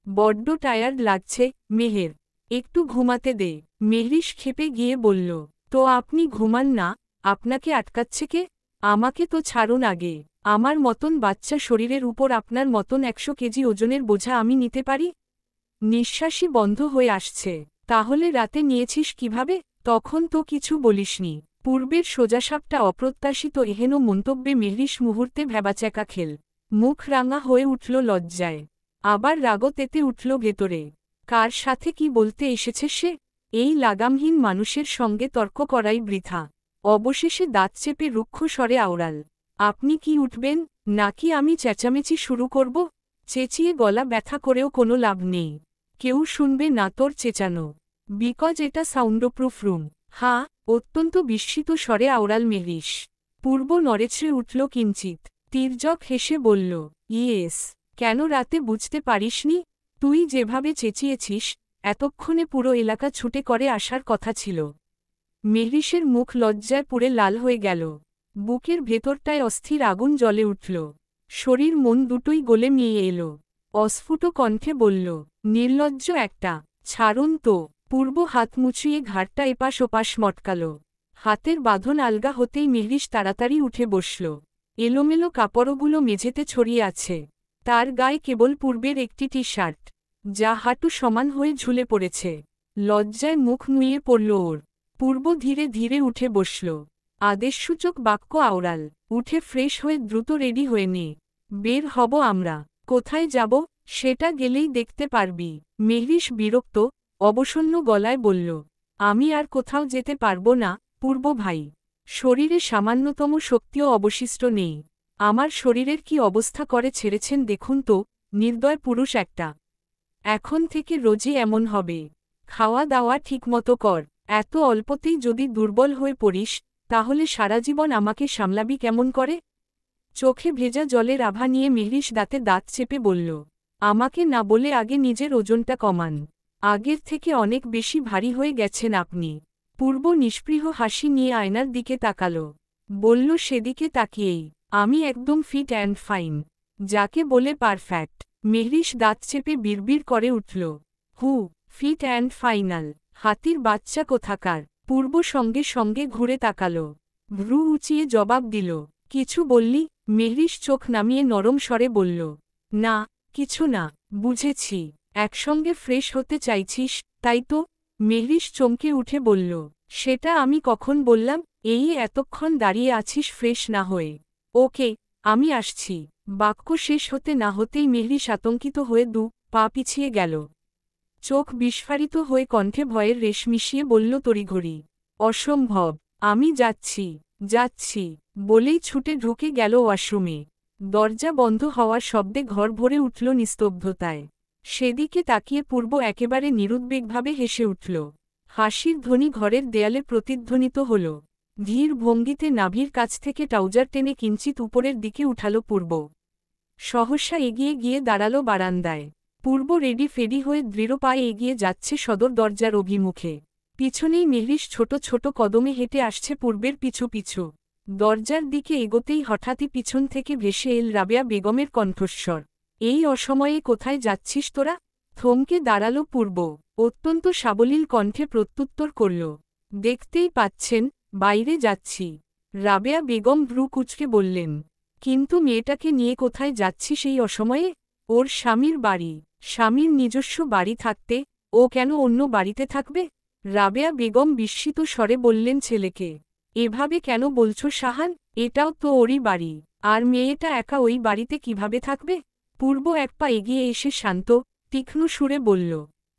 [SPEAKER 1] বড্ড টায়ার্ড লাগছে, মেহের। একটু ঘুমাতে দে। মেহরিশ ক্ষেপে গিয়ে বলল, তো আপনি ঘুমান না, আপনাকে আটকাচ্ছে কে? আমাকে তো ছাড়ুন আগে। আমার মতন বাচ্চা শরীরের উপর আপনার মতন 100 কেজি ওজনের বোঝা আমি নিতে পারি? নিঃশ্বাসই বন্ধ হয়ে আসছে। তাহলে রাতে নিয়েছিস কিভাবে? তখন তো কিছু বলিসনি। পূর্বের সোজাসাপটা অপ্রত্যাশিত এহেন মন্তব্যে মেহরিশ মুহূর্তে ভ্যাবাচ্যাকা খেল। মুখ রাঙা হয়ে উঠল লজ্জায়। আবার রাগও তেতে উঠল ভেতরে। কার সাথে কি বলতে এসেছে সে? এই লাগামহীন মানুষের সঙ্গে তর্ক করাই বৃথা। অবশেষে দাঁত চেপে রুক্ষ স্বরে আওড়াল, আপনি কি উঠবেন, নাকি আমি চেঁচামেচি শুরু করব? চেঁচিয়ে গলা ব্যথা করেও কোনো লাভ নেই, কেউ শুনবে না তোর চেঁচানো, বিকজ এটা সাউন্ডপ্রুফ রুম। হ্যাঁ, অত্যন্ত বিস্মিত স্বরে আওড়াল মেহরিশ। পূর্ব নড়েচড়ে উঠল কিঞ্চিত, তির্যক হেসে বলল, ইয়েস। কেন রাতে বুঝতে পারিসনি? তুই যেভাবে চেঁচিয়েছিস, এতক্ষণে পুরো এলাকা ছুটে করে আসার কথা ছিল। মেহরিশের মুখ লজ্জায় পুড়ে লাল হয়ে গেল, বুকের ভেতরটায় অস্থির আগুন জ্বলে উঠল, শরীর মন দুটোই গলে মিয়ে এলো। অস্ফুট কণ্ঠে বলল, নির্লজ্জ একটা, ছাড়ুন তো। পূর্ব হাত মুছিয়ে ঘাড়টা এপাশ ওপাশ মটকাল। হাতের বাঁধন আলগা হতেই মেহরিশ তাড়াতাড়ি উঠে বসল। এলোমেলো কাপড়গুলো মেঝেতে ছড়িয়ে আছে, তার গায়ে কেবল পূর্বের একটি টি শার্ট, যা হাঁটু সমান হয়ে ঝুলে পড়েছে। লজ্জায় মুখ নুয়ে পড়ল ওর। পূর্ব ধীরে ধীরে উঠে বসল, আদেশসূচক বাক্য আওড়াল, উঠে ফ্রেশ হয়ে দ্রুত রেডি হয়ে নে, বের হব আমরা। কোথায় যাব, সেটা গেলেই দেখতে পারবি। মেহরিশ বিরক্ত, অবসন্ন গলায় বলল, আমি আর কোথাও যেতে পারবো না পূর্ব ভাই, শরীরে সামান্যতম শক্তিও অবশিষ্ট নেই। আমার শরীরের কি অবস্থা করে ছেড়েছেন দেখুন তো, নির্দয় পুরুষ একটা। এখন থেকে রোজই এমন হবে, খাওয়া দাওয়া ঠিকমতো কর। এত অল্পতেই যদি দুর্বল হয়ে পড়িস, তাহলে সারা জীবন আমাকে সামলাবি কেমন করে? চোখে ভেজা জলের আভা নিয়ে মেহরিশ দাঁতে দাঁত চেপে বলল, আমাকে না বলে আগে নিজের ওজনটা কমান, আগের থেকে অনেক বেশি ভারী হয়ে গেছেন আপনি। পূর্ব নিষ্পৃহ হাসি নিয়ে আয়নার দিকে তাকাল, বলল সেদিকে তাকিয়েই, আমি একদম ফিট অ্যান্ড ফাইন, যাকে বলে পারফেক্ট। মেহরিশ দাঁত চেপে বিড়বিড় করে উঠল, হু, ফিট অ্যান্ড ফাইনাল, হাতির বাচ্চা কোথাকার। পূর্ব সঙ্গে সঙ্গে ঘুরে তাকাল, ভ্রু উঁচিয়ে জবাব দিল, কিছু বললি? মেহরিশ চোখ নামিয়ে নরম স্বরে বলল, না, কিছু না। বুঝেছি, একসঙ্গে ফ্রেশ হতে চাইছিস, তাই তো? মেহরিশ চমকে উঠে বলল, সেটা আমি কখন বললাম? এই এতক্ষণ দাঁড়িয়ে আছিস ফ্রেশ না হয়ে। ওকে, আমি আসছি। বাক্য শেষ হতে না হতেই মেহরিশ আতঙ্কিত হয়ে পা পিছিয়ে গেল। চোখ বিস্ফারিত হয়ে কণ্ঠে ভয়ের রেশ মিশিয়ে বলল তড়িঘড়ি, অসম্ভব, আমি যাচ্ছি, যাচ্ছি বলেই ছুটে ঢুকে গেল ওয়াশরুমে। দরজা বন্ধ হওয়ার শব্দে ঘর ভরে উঠল নিস্তব্ধতায়। সেদিকে তাকিয়ে পূর্ব একেবারে নিরুদ্বেগভাবে হেসে উঠল। হাসির ধ্বনি ঘরের দেয়ালে প্রতিধ্বনিত হল। ধীর ভঙ্গিতে নাভির কাছ থেকে ট্রাউজার টেনে কিঞ্চিত উপরের দিকে উঠালো পূর্ব। সহসা এগিয়ে গিয়ে দাঁড়াল বারান্দায়। পূর্ব রেডি ফেডি হয়ে দৃঢ় পায়ে এগিয়ে যাচ্ছে সদর দরজার অভিমুখে। পিছনেই মেহরিশ ছোট ছোট কদমে হেঁটে আসছে পূর্বের পিছু পিছু। দরজার দিকে এগোতেই হঠাৎই পিছন থেকে ভেসে এল রাবেয়া বেগমের কণ্ঠস্বর, এই অসময়ে কোথায় যাচ্ছিস তোরা? থমকে দাঁড়াল পূর্ব, অত্যন্ত সাবলীল কণ্ঠে প্রত্যুত্তর করল, দেখতেই পাচ্ছেন, বাইরে যাচ্ছি। রাবেয়া বেগম ভ্রু কুঁচকে বললেন, কিন্তু মেয়েটাকে নিয়ে কোথায় যাচ্ছি সেই অসময়ে? ওর স্বামীর বাড়ি। স্বামীর নিজস্ব বাড়ি থাকতে ও কেন অন্য বাড়িতে থাকবে? রাবেয়া বেগম বিস্মিত স্বরে বললেন ছেলেকে, এভাবে কেন বলছো শাহান? এটাও তো ওরই বাড়ি, আর মেয়েটা একা ওই বাড়িতে কিভাবে থাকবে? পূর্ব এক পা এগিয়ে এসে শান্ত, তীক্ষ্ণ সুরে বলল,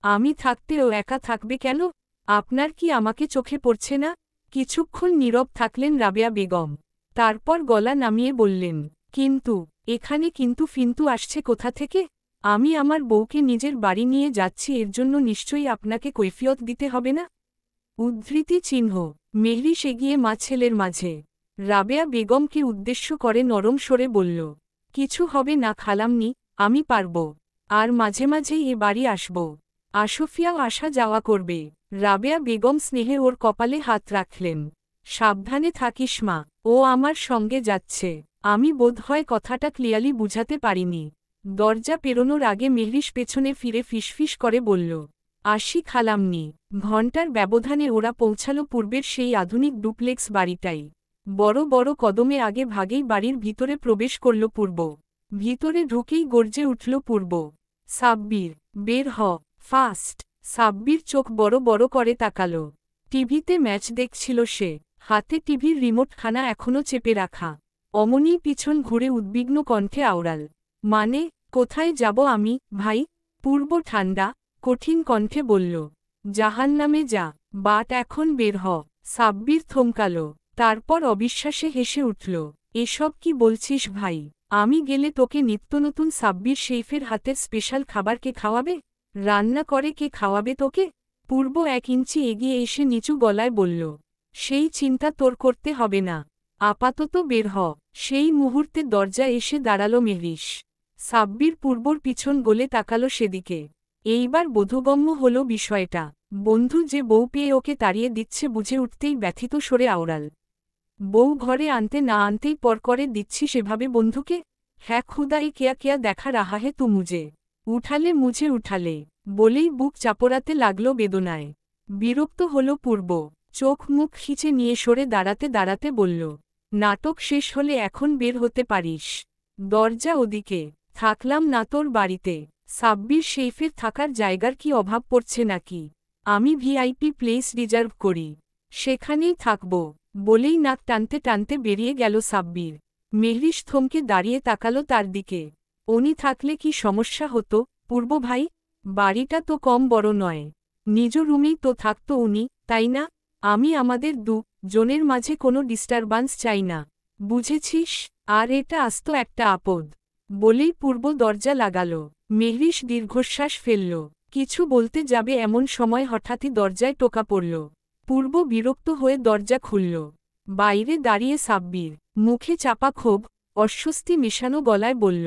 [SPEAKER 1] আমি থাকতে ও একা থাকবে কেন? আপনার কি আমাকে চোখে পড়ছে না? কিছুক্ষণ নীরব থাকলেন রাবেয়া বেগম, তারপর গলা নামিয়ে বললেন, কিন্তু, এখানে কিন্তু ফিন্তু আসছে কোথা থেকে? আমি আমার বউকে নিজের বাড়ি নিয়ে যাচ্ছি, এর জন্য নিশ্চয়ই আপনাকে কৈফিয়ত দিতে হবে না? উদ্ধৃতি চিহ্ন। মেহরিশ এগিয়ে মা ছেলের মাঝে। রাবেয়া বেগমকে উদ্দেশ্য করে নরম স্বরে বলল, কিছু হবে না খালাম্নি, আমি পারব। আর মাঝে মাঝেই এ বাড়ি আসব। আশফিয়াও আসা যাওয়া করবে। রাবেয়া বেগম স্নেহে ওর কপালে হাত রাখলেন, সাবধানে থাকিস মা, ও আমার সঙ্গে যাচ্ছে। আমি বোধহয় কথাটা ক্লিয়ারলি বুঝাতে পারিনি। দরজা পেরোনোর আগে মেহরিশ পেছনে ফিরে ফিসফিস করে বলল, আসি খালাম্নি। ঘণ্টার ব্যবধানে ওরা পৌঁছালো পূর্বের সেই আধুনিক ডুপ্লেক্স বাড়িটাই। বড় বড় কদমে আগে ভাগেই বাড়ির ভিতরে প্রবেশ করল পূর্ব। ভিতরে ঢুকেই গর্জে উঠল পূর্ব, সাব্বির, বের হ, ফাস্ট। সাব্বির চোখ বড় বড় করে তাকাল। টিভিতে ম্যাচ দেখছিল সে, হাতে টিভির রিমোটখানা এখনও চেপে রাখা। অমনি পিছন ঘুরে উদ্বিগ্ন কণ্ঠে আওড়াল, মানে, কোথায় যাব আমি, ভাই? পূর্ব ঠান্ডা, কঠিন কণ্ঠে বলল, জাহান্নামে যা, বাট এখন বের হ। সাব্বির থমকাল, তারপর অবিশ্বাসে হেসে উঠল। এসব কি বলছিস ভাই? আমি গেলে তোকে নিত্যনতুন সাব্বির শেফের হাতের স্পেশাল খাবার কে খাওয়াবে? রান্না করে কে খাওয়াবে তোকে? পূর্ব 1 ইঞ্চি এগিয়ে এসে নিচু গলায় বলল। সেই চিন্তা তোর করতে হবে না, আপাতত বের হ। সেই মুহূর্তে দরজা এসে দাঁড়ালো মেহরিশ। সাব্বির পূর্বর পিছন গলে তাকালো সেদিকে। এইবার বোধগম্য হল বিষয়টা। বন্ধু যে বউ পেয়ে ওকে তাড়িয়ে দিচ্ছে বুঝে উঠতেই ব্যথিত সরে আওড়াল। বউ ঘরে আনতে না আনতেই পর করে দিচ্ছি সেভাবে বন্ধুকে? হ্যাঁ খুদা, এই কেয়া কেয়া দেখা রাহা হে তু মুঝে। উঠালে মুঝে উঠালে, বলেই বুক চাপড়াতে লাগল বেদনায়। বিরক্ত হল পূর্ব, চোখ মুখ খিচে নিয়ে সরে দাঁড়াতে দাঁড়াতে বলল, নাটক শেষ হলে এখন বের হতে পারিস। দরজা ওদিকে। থাকলাম না তোর বাড়িতে? সাব্বির শেফের থাকার জায়গার কি অভাব পড়ছে নাকি? আমি ভিআইপি প্লেস রিজার্ভ করি, সেখানেই থাকব। বলেই নাক টানতে টানতে বেরিয়ে গেল সাব্বির। মেহরিশ থমকে দাঁড়িয়ে তাকালো তার দিকে। উনি থাকলে কি সমস্যা হতো পূর্ব ভাই? বাড়িটা তো কম বড় নয়, নিজ রুমেই তো থাকতো উনি, তাই না? আমি আমাদের জনের মাঝে কোনো ডিস্টারবান্স চাই না, বুঝেছিস? আর এটা আস্ত একটা আপদ। বলেই পূর্ব দরজা লাগাল। মেহরিশ দীর্ঘশ্বাস ফেলল। কিছু বলতে যাবে এমন সময় হঠাৎই দরজায় টোকা পড়ল। পূর্ব বিরক্ত হয়ে দরজা খুলল। বাইরে দাঁড়িয়ে সাব্বির, মুখে চাপা ক্ষোভ, অস্বস্তি মেশানো গলায় বলল,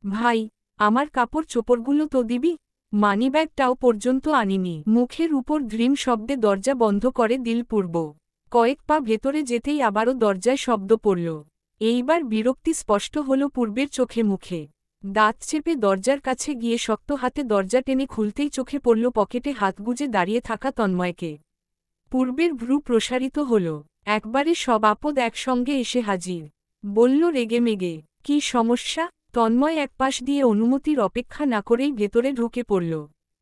[SPEAKER 1] ভাই, আমার কাপড় চোপড়গুলো তো দিবি? মানিব্যাগটাও পর্যন্ত আনিনি। মুখের উপর ধ্রিম শব্দে দরজা বন্ধ করে দিল পূর্ব। কয়েক পা ভেতরে যেতেই আবারও দরজায় শব্দ পড়ল। এইবার বিরক্তি স্পষ্ট হল পূর্বের চোখে মুখে। দাঁত চেপে দরজার কাছে গিয়ে শক্ত হাতে দরজা টেনে খুলতেই চোখে পড়ল পকেটে হাত গুজে দাঁড়িয়ে থাকা তন্ময়কে। পূর্বের ভ্রু প্রসারিত হল। একবারে সব আপদ একসঙ্গে এসে হাজির। বলল রেগেমেগে, কি সমস্যা? তন্ময় একপাশ দিয়ে অনুমতির অপেক্ষা না করেই ভেতরে ঢুকে পড়ল।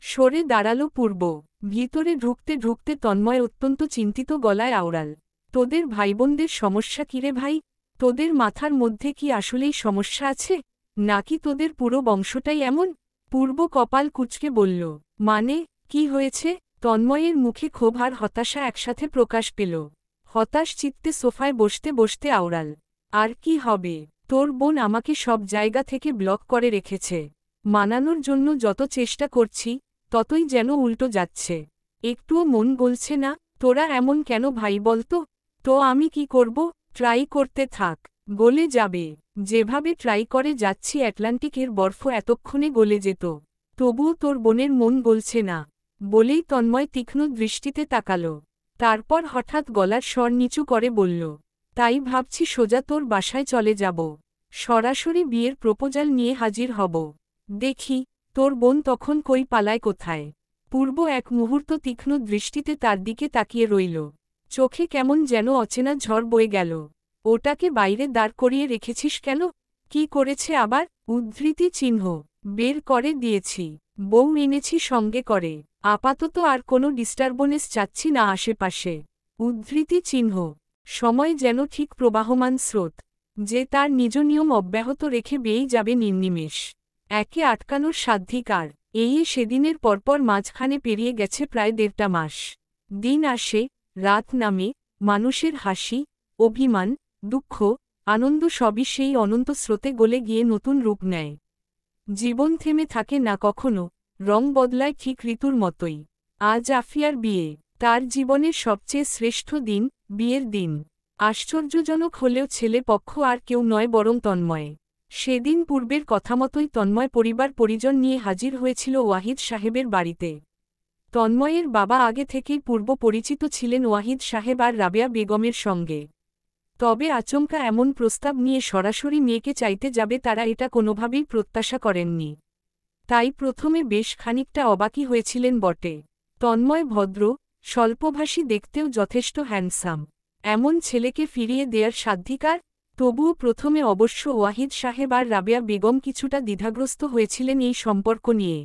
[SPEAKER 1] সরে দাঁড়ালো পূর্ব। ভিতরে ঢুকতে ঢুকতে তন্ময় অত্যন্ত চিন্তিত গলায় আওড়াল, তোদের ভাইবোনদের সমস্যা কিরে ভাই? তোদের মাথার মধ্যে কি আসলেই সমস্যা আছে, নাকি তোদের পুরো বংশটাই এমন? পূর্ব কপাল কুঁচকে বলল, মানে, কি হয়েছে? তন্ময়ের মুখে ক্ষোভ আর হতাশা একসাথে প্রকাশ পেল। হতাশ চিত্তে সোফায় বসতে বসতে আওড়াল, আর কি হবে? তোর বোন আমাকে সব জায়গা থেকে ব্লক করে রেখেছে। মানানোর জন্য যত চেষ্টা করছি, ততই যেন উল্টো যাচ্ছে। একটুও মন গলছে না। তোরা এমন কেন ভাই বলতো? তো আমি কি করব? ট্রাই করতে থাক, গলে যাবে। যেভাবে ট্রাই করে যাচ্ছি অ্যাটলান্টিকের বরফ এতক্ষণে গলে যেত। তবুও তোর বোনের মন গলছে না। বলেই তন্ময় তীক্ষ্ণ দৃষ্টিতে তাকাল। তারপর হঠাৎ গলার স্বর নিচু করে বলল, তাই ভাবছি সোজা তোর বাসায় চলে যাব। সরাসরি বিয়ের প্রপোজাল নিয়ে হাজির হব। দেখি তোর বোন তখন কই পালায় কোথায়। পূর্ব এক মুহূর্ত তীক্ষ্ণ দৃষ্টিতে তার দিকে তাকিয়ে রইল। চোখে কেমন যেন অচেনা ঝড় বয়ে গেল। ওটাকে বাইরে দাঁড় করিয়ে রেখেছিস কেন? কি করেছে আবার? উদ্ধৃতি চিহ্ন। বের করে দিয়েছি। বউ এনেছি সঙ্গে করে। আপাতত আর কোনো ডিস্টারবেন্স চাচ্ছি না আশেপাশে। উদ্ধৃতি চিহ্ন। সময় যেন ঠিক প্রবাহমান স্রোত, যে তার নিজ নিয়ম অব্যাহত রেখে বেয়েই যাবে নির্নিমেষ। একে আটকানোর সাধ্ধিকার। এই সেদিনের পরপর মাঝখানে পেরিয়ে গেছে প্রায় 1.5 মাস। দিন আসে, রাত নামে, মানুষের হাসি, অভিমান, দুঃখ, আনন্দ সবই সেই অনন্ত স্রোতে গলে গিয়ে নতুন রূপ নেয়। জীবন থেমে থাকে না কখনো, রং বদলায় ঠিক ঋতুর মতোই। আজ আফিয়ার বিয়ে, তার জীবনের সবচেয়ে শ্রেষ্ঠ দিন, বিয়ের দিন। আশ্চর্যজনক হলেও ছেলে পক্ষ আর কেউ নয় বরং তন্ময়। সেদিন পূর্বের কথামতোই তন্ময় পরিবার পরিজন নিয়ে হাজির হয়েছিল ওয়াহিদ সাহেবের বাড়িতে। তন্ময়ের বাবা আগে থেকেই পূর্ব পরিচিত ছিলেন ওয়াহিদ সাহেব আর রাবেয়া বেগমের সঙ্গে। তবে আচমকা এমন প্রস্তাব নিয়ে সরাসরি মেয়েকে চাইতে যাবে তারা এটা কোনোভাবেই প্রত্যাশা করেননি। তাই প্রথমে বেশ খানিকটা অবাকই হয়েছিলেন বটে। তন্ময় ভদ্র, স্বল্পভাষী, দেখতেও যথেষ্ট হ্যান্ডসাম। এমন ছেলেকে ফিরিয়ে দেয়ার সাধ্ধিকার? তবুও প্রথমে অবশ্য ওয়াহিদ সাহেব আর রাবেয়া বেগম কিছুটা দ্বিধাগ্রস্ত হয়েছিলেন এই সম্পর্ক নিয়ে।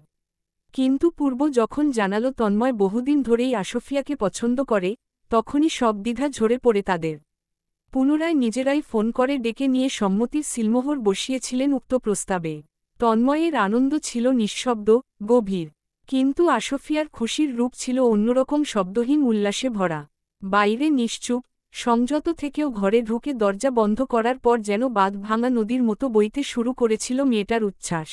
[SPEAKER 1] কিন্তু পূর্ব যখন জানালো তন্ময় বহুদিন ধরেই আশফিয়াকে পছন্দ করে, তখনই সব দ্বিধা ঝরে পড়ে তাদের। পুনরায় নিজেরাই ফোন করে ডেকে নিয়ে সম্মতির সিলমোহর বসিয়েছিলেন উক্ত প্রস্তাবে। তন্ময়ের আনন্দ ছিল নিঃশব্দ, গভীর। কিন্তু আশফিয়ার খুশির রূপ ছিল অন্যরকম শব্দহীন উল্লাসে ভরা। বাইরে নিশ্চুপ, সংযত থেকেও ঘরে ঢুকে দরজা বন্ধ করার পর যেন বাঁধ ভাঙা নদীর মতো বইতে শুরু করেছিল মেয়েটার উচ্ছ্বাস।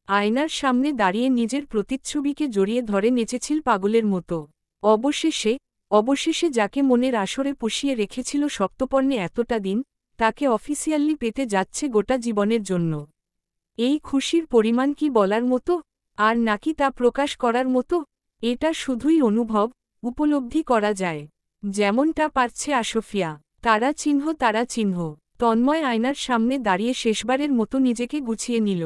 [SPEAKER 1] আয়নার সামনে দাঁড়িয়ে নিজের প্রতিচ্ছবিকে জড়িয়ে ধরে নেচেছিল পাগলের মতো। অবশেষে যাকে মনের আসরে পুষিয়ে রেখেছিল সপ্তপর্ণে এতটা দিন, তাকে অফিসিয়ালি পেতে যাচ্ছে গোটা জীবনের জন্য। এই খুশির পরিমাণ কি বলার মতো, আর নাকি তা প্রকাশ করার মতো? এটা শুধুই উপলব্ধি করা যায়। যেমনটা পারছে আসফিয়া। তারা চিহ্ন। তন্ময় আয়নার সামনে দাঁড়িয়ে শেষবারের মতো নিজেকে গুছিয়ে নিল।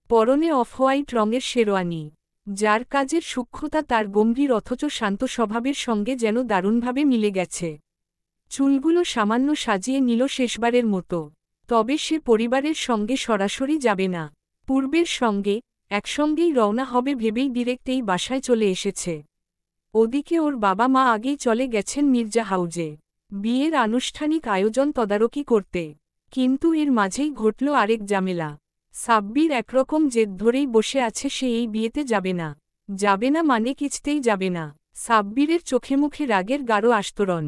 [SPEAKER 1] পরনে অফ হোয়াইট রঙের শেরওয়ানি, যার কাজের সূক্ষ্মতা তার গম্ভীর অথচ শান্ত স্বভাবের সঙ্গে যেন দারুণভাবে মিলে গেছে। চুলগুলো সামান্য সাজিয়ে নিল শেষবারের মতো। তবে সে পরিবারের সঙ্গে সরাসরি যাবে না। পূর্বের সঙ্গে একসঙ্গেই রওনা হবে ভেবেই ডিরেক্ট এই বাসায় চলে এসেছে। ওদিকে ওর বাবা মা আগেই চলে গেছেন মির্জা হাউজে বিয়ের আনুষ্ঠানিক আয়োজন তদারকি করতে। কিন্তু এর মাঝেই ঘটল আরেক ঝামেলা। সাব্বির একরকম জেদ ধরেই বসে আছে সে এই বিয়েতে যাবে না মানে কিছুতেই যাবে না। সাব্বিরের চোখে মুখে রাগের গাঢ় আস্তরণ।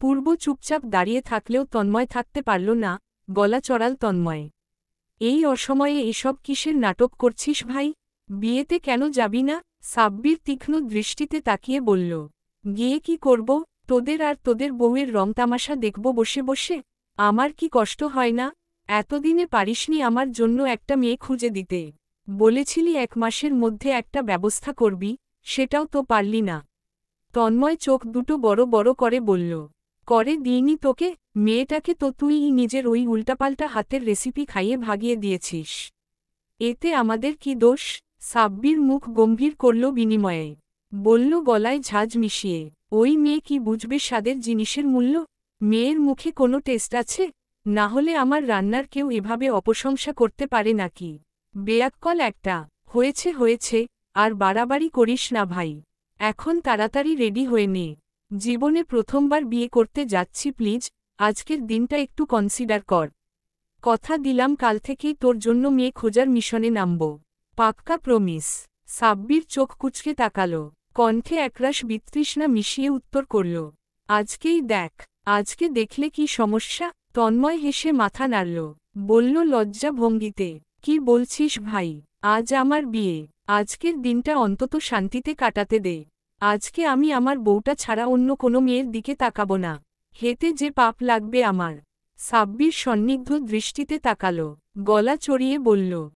[SPEAKER 1] পূর্ব চুপচাপ দাঁড়িয়ে থাকলেও তন্ময় থাকতে পারল না, গলা চড়াল তন্ময়। এই অসময়ে এসব কিসের নাটক করছিস ভাই? বিয়েতে কেন যাবি না? সাব্বির তীক্ষ্ণ দৃষ্টিতে তাকিয়ে বলল। গিয়ে কি করব? তোদের আর তোদের বউয়ের রংতামাশা দেখব বসে বসে? আমার কি কষ্ট হয় না? এতদিনে পারিসনি আমার জন্য একটা মেয়ে খুঁজে দিতে? বলেছিলি 1 মাসের মধ্যে একটা ব্যবস্থা করবি, সেটাও তো পারলি না। তন্ময় চোখ দুটো বড় বড় করে বলল। করে দিইনি তোকে? মেয়েটাকে তো তুইই নিজের ওই উল্টাপাল্টা হাতের রেসিপি খাইয়ে ভাগিয়ে দিয়েছিস। এতে আমাদের কি দোষ? সাব্বির মুখ গম্ভীর করল বিনিময়ে। বলল গলায় ঝাঁজ মিশিয়ে, ওই মেয়ে কি বুঝবে স্বাদের জিনিসের মূল্য? মেয়ের মুখে কোনো টেস্ট আছে? না হলে আমার রান্নার কেউ এভাবে অপ্রশংসা করতে পারে নাকি? বেয়াক্কল একটা। হয়েছে, আর বাড়াবাড়ি করিস না ভাই। এখন তাড়াতাড়ি রেডি হয়ে নে। জীবনে প্রথমবার বিয়ে করতে যাচ্ছি প্লিজ, আজকের দিনটা একটু কনসিডার কর। কথা দিলাম কাল থেকেই তোর জন্য মেয়ে খোঁজার মিশনে নামব। পাক্কা প্রমিস। সাব্বির চোখ কুঁচকে তাকাল, কণ্ঠে একরাশ বিতৃষ্ণা মিশিয়ে উত্তর করল। আজকেই দেখ। আজকে দেখলে কি সমস্যা? তন্ময় হেসে মাথা নাড়ল, বলল লজ্জা ভঙ্গিতে, কি বলছিস ভাই? আজ আমার বিয়ে, আজকের দিনটা অন্তত শান্তিতে কাটাতে দে। আজকে আমি আমার বউটা ছাড়া অন্য কোনো মেয়ের দিকে তাকাব না। হেতে যে পাপ লাগবে আমার। সাব্বির সন্নিগ্ধ দৃষ্টিতে তাকাল, গলা চড়িয়ে বলল,